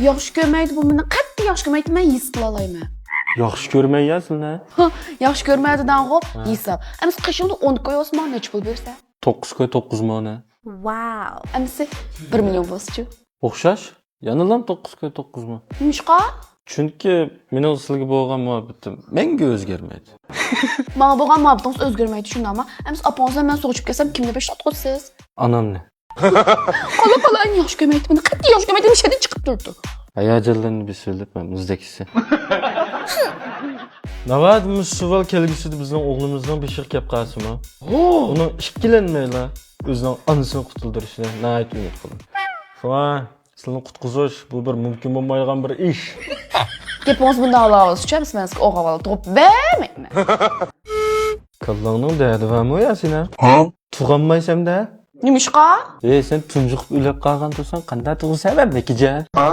Yaxşı görməydi bu məni qattiq yaxşı görməydi mən his qıla alayman. Yaxşı görməyəsən nə? Yaxşı görməydidən qop hesab. Əms qışında 10 qoyosma neçə pul versə? 9 qoy 9 mana. Wow. Əmsi 1 milyon bolsun. Oxşaş? Yanılam 9 qoy 9 mana. Nişqa? Çünki mening sizlarga bo'lgan muhabbatim menga o'zgarmaydi. Mana bo'lgan muhabbatingiz o'zgarmaydi shundami? Əms apanızdan mən so'chib kelsam kimni besh otqosiz? Anamni. Qala yaxşı görməydi məni qattiq yaxşı görməydi şeydən chiqib turdi. Hayajonlarni bir söylətmə, muzdakisi. Navad müsval kelgusida bizning o'g'limizdan beshir kelib qolsin-mi? Uni ikkilanmaylar. O'zining onasini qutuldirishni nayt umid qilaman. Shunga sizlarni qutqizish bu bir mumkin bo'lmaydigan bir ish. Gapingiz bundan alağız uchun men sizga o'g'il tug'ib bermayman. Kallangning dardimi ya seni? Ha? Tug'anmaysan-da? Nimishqa? Sen tunjiqib o'lib qolgan tursan, qanday tug'u sabab nekica? Ha?